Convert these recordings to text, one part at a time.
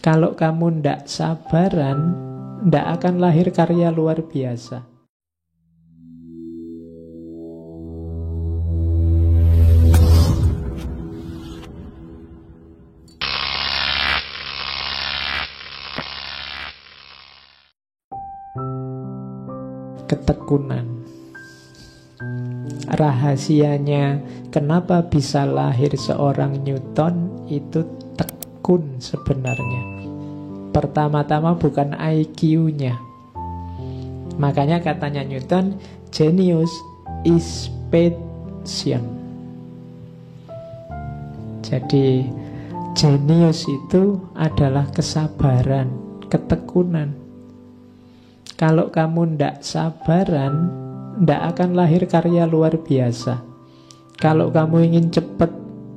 Kalau kamu ndak sabaran, ndak akan lahir karya luar biasa. Ketekunan. Rahasianya kenapa bisa lahir seorang Newton itu tekun sebenarnya. Pertama-tama bukan IQ-nya. Makanya katanya Newton, genius is passion. Jadi genius itu adalah kesabaran, ketekunan. Kalau kamu ndak sabaran, ndak akan lahir karya luar biasa. Kalau kamu ingin cepat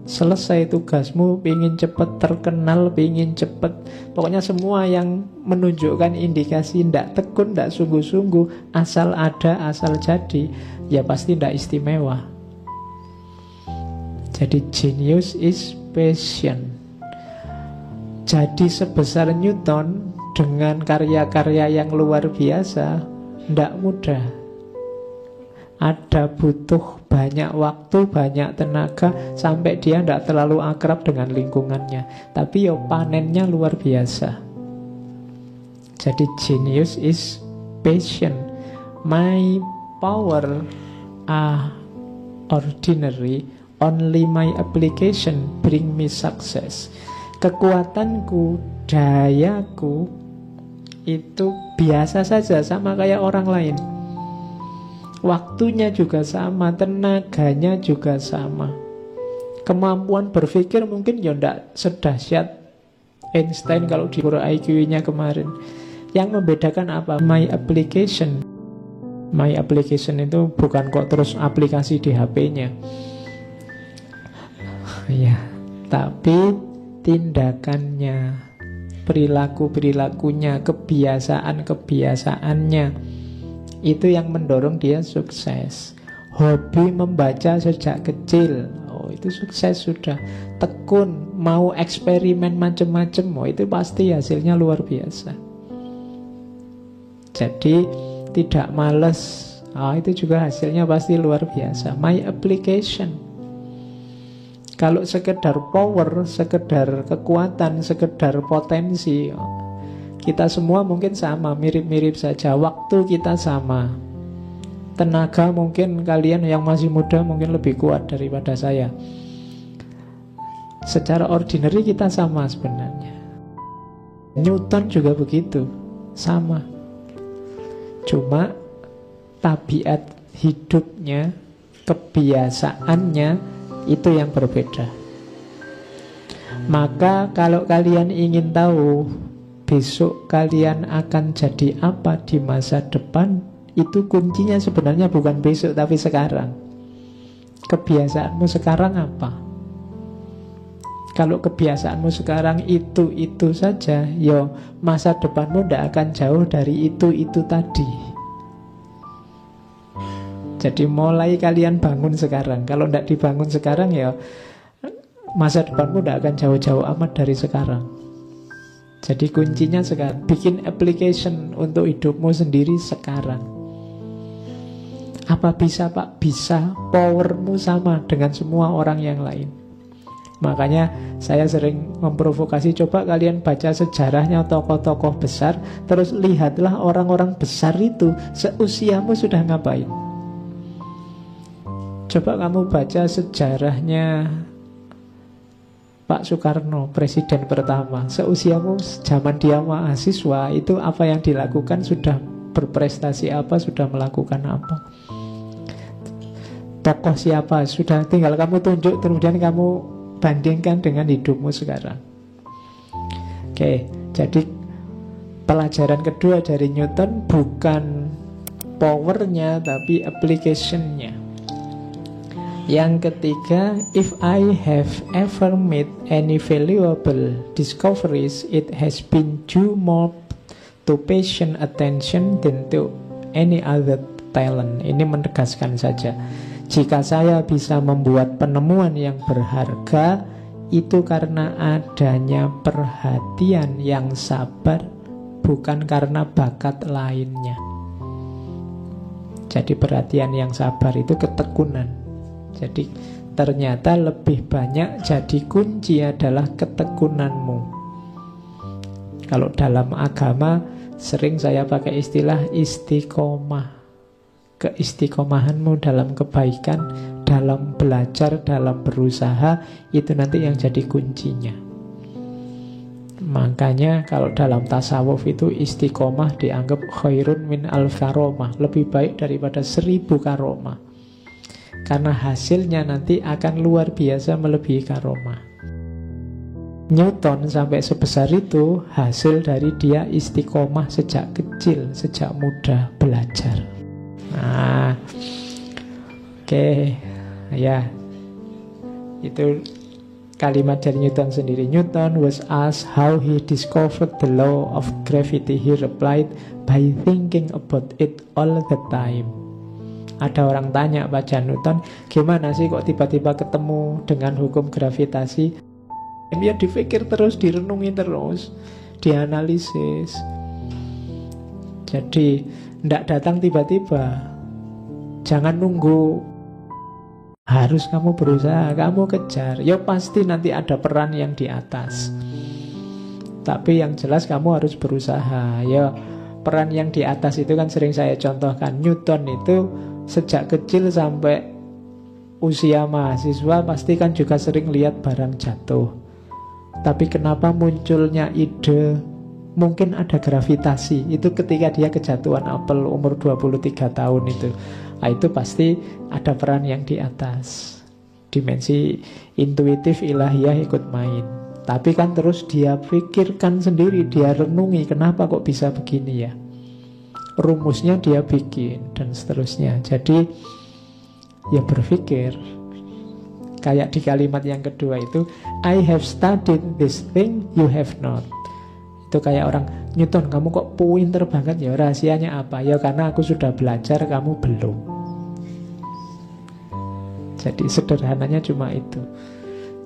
selesai tugasmu, ingin cepat terkenal, ingin cepat, pokoknya semua yang menunjukkan indikasi ndak tekun, ndak sungguh-sungguh, asal ada, asal jadi, ya pasti ndak istimewa. Jadi genius is passion. Jadi sebesar Newton dengan karya-karya yang luar biasa, ndak mudah. Ada butuh banyak waktu, banyak tenaga, sampai dia ndak terlalu akrab dengan lingkungannya. Tapi yo panennya luar biasa. Jadi genius is passion. My power are ordinary, only my application bring me success. Kekuatanku, dayaku itu biasa saja, sama kayak orang lain. Waktunya juga sama, tenaganya juga sama. Kemampuan berpikir mungkin ya ndak sedahsyat Einstein kalau diukur IQ-nya kemarin. Yang membedakan apa? My application. My application itu bukan kok terus aplikasi di HP-nya. Ya, tapi tindakannya, perilaku-perilakunya, kebiasaan-kebiasaannya, itu yang mendorong dia sukses. Hobi membaca sejak kecil, oh itu sukses sudah. Tekun, mau eksperimen macam-macam, oh itu pasti hasilnya luar biasa. Jadi tidak malas, oh itu juga hasilnya pasti luar biasa. My application. Kalau sekedar power, sekedar kekuatan, sekedar potensi, kita semua mungkin sama, mirip-mirip saja. Waktu kita sama. Tenaga mungkin kalian yang masih muda mungkin lebih kuat daripada saya. Secara ordinary kita sama sebenarnya. Newton juga begitu, sama. Cuma tabiat hidupnya, kebiasaannya itu yang berbeda. Maka kalau kalian ingin tahu besok kalian akan jadi apa di masa depan, itu kuncinya sebenarnya bukan besok tapi sekarang. Kebiasaanmu sekarang apa? Kalau kebiasaanmu sekarang itu saja, yo masa depanmu tidak akan jauh dari itu tadi. Jadi mulai kalian bangun sekarang. Kalau tidak dibangun sekarang, ya masa depanmu tidak akan jauh-jauh amat dari sekarang. Jadi kuncinya sekarang. Bikin application untuk hidupmu sendiri sekarang. Apa bisa, Pak? Bisa. Powermu sama dengan semua orang yang lain. Makanya saya sering memprovokasi, coba kalian baca sejarahnya tokoh-tokoh besar, terus lihatlah orang-orang besar itu seusiamu sudah ngapain. Coba kamu baca sejarahnya Pak Soekarno, presiden pertama. Seusiamu, zaman dia mahasiswa, itu apa yang dilakukan, sudah berprestasi apa, sudah melakukan apa. Tokoh siapa, sudah tinggal kamu tunjuk, kemudian kamu bandingkan dengan hidupmu sekarang. Oke, jadi pelajaran kedua dari Newton bukan powernya, tapi application-nya. Yang ketiga, if I have ever made any valuable discoveries, it has been due more to patient attention than to any other talent. Ini menegaskan saja, jika saya bisa membuat penemuan yang berharga, itu karena adanya perhatian yang sabar, bukan karena bakat lainnya. Jadi perhatian yang sabar itu ketekunan. Jadi ternyata lebih banyak jadi kunci adalah ketekunanmu. Kalau dalam agama sering saya pakai istilah istiqomah. Keistiqomahanmu dalam kebaikan, dalam belajar, dalam berusaha, itu nanti yang jadi kuncinya. Makanya kalau dalam tasawuf itu istiqomah dianggap khairun min al-karomah, lebih baik daripada 1000 karomah. Karena hasilnya nanti akan luar biasa melebihi karomah. Newton sampai sebesar itu hasil dari dia istiqomah sejak kecil, sejak muda belajar. Nah, oke, ya, itu kalimat dari Newton sendiri. Newton was asked how he discovered the law of gravity. He replied, by thinking about it all the time. Ada orang tanya pada Newton, gimana sih kok tiba-tiba ketemu dengan hukum gravitasi? Dia dipikir terus, direnungi terus, dianalisis. Jadi tidak datang tiba-tiba. Jangan nunggu. Harus kamu berusaha, kamu kejar. Ya pasti nanti ada peran yang di atas. Tapi yang jelas kamu harus berusaha. Ya peran yang di atas itu kan sering saya contohkan. Newton itu sejak kecil sampai usia mahasiswa pasti kan juga sering lihat barang jatuh. Tapi kenapa munculnya ide mungkin ada gravitasi? Itu ketika dia kejatuhan apel umur 23 tahun itu. Nah, itu pasti ada peran yang di atas. Dimensi intuitif ilahiyah ikut main. Tapi kan terus dia pikirkan sendiri, dia renungi kenapa kok bisa begini ya. Rumusnya dia bikin dan seterusnya. Jadi ya berpikir. Kayak di kalimat yang kedua itu, I have studied this thing you have not. Itu kayak orang, Newton kamu kok pinter banget ya, rahasianya apa? Ya karena aku sudah belajar, kamu belum. Jadi sederhananya cuma itu.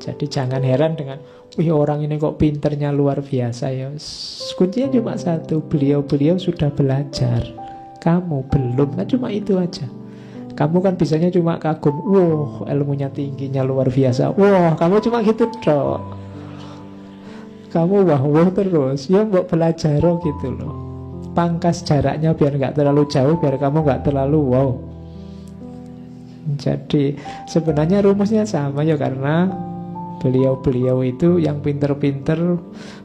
Jadi jangan heran dengan, wih orang ini kok pinternya luar biasa ya. Kuncinya cuma satu, beliau-beliau sudah belajar, kamu belum. Kan cuma itu aja. Kamu kan bisanya cuma kagum, wah ilmunya tingginya luar biasa, wah kamu cuma gitu dong. Kamu wah terus, ya mau belajar gitu loh. Pangkas jaraknya biar nggak terlalu jauh, biar kamu nggak terlalu wow. Jadi sebenarnya rumusnya sama ya, karena beliau-beliau itu yang pinter-pinter,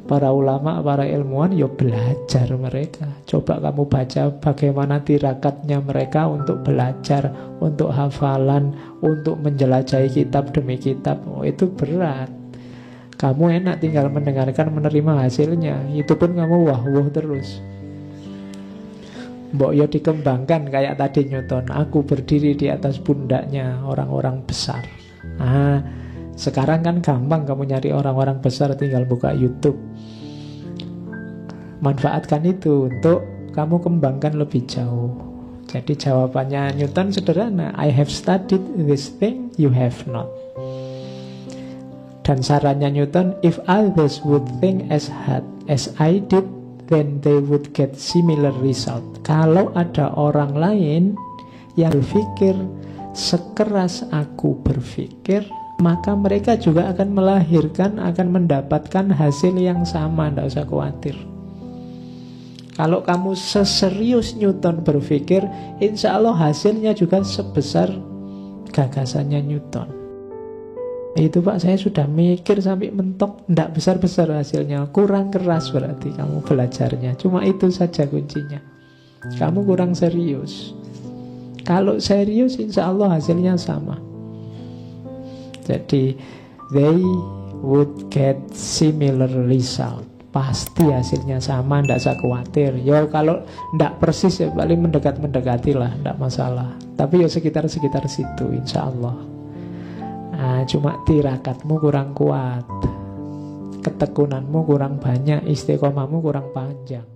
para ulama, para ilmuwan, ya belajar mereka. Coba kamu baca bagaimana tirakatnya mereka untuk belajar, untuk hafalan, untuk menjelajahi kitab demi kitab. Oh, itu berat. Kamu enak tinggal mendengarkan, menerima hasilnya. Itu pun kamu wah terus. Mbok ya dikembangkan kayak tadi Newton. Aku berdiri di atas pundaknya orang-orang besar. Sekarang kan gampang kamu nyari orang-orang besar, tinggal buka YouTube. Manfaatkan itu untuk kamu kembangkan lebih jauh. Jadi jawabannya Newton sederhana, I have studied this thing you have not. Dan sarannya Newton, if others would think as hard as I did, then they would get similar result. Kalau ada orang lain yang berpikir sekeras aku berpikir, maka mereka juga akan melahirkan, akan mendapatkan hasil yang sama. Tidak usah khawatir. Kalau kamu seserius Newton berpikir, insya Allah hasilnya juga sebesar gagasannya Newton. Itu Pak, saya sudah mikir sampai mentok, tidak besar-besar hasilnya, kurang keras berarti kamu belajarnya. Cuma itu saja kuncinya. Kamu kurang serius. Kalau serius insya Allah hasilnya sama. Jadi they would get similar result. Pasti hasilnya sama, tidak usah khawatir. Ya kalau tidak persis ya paling mendekat-mendekati lah, tidak masalah. Tapi ya sekitar-sekitar situ insya Allah. Cuma tirakatmu kurang kuat, ketekunanmu kurang banyak, istiqomahmu kurang panjang.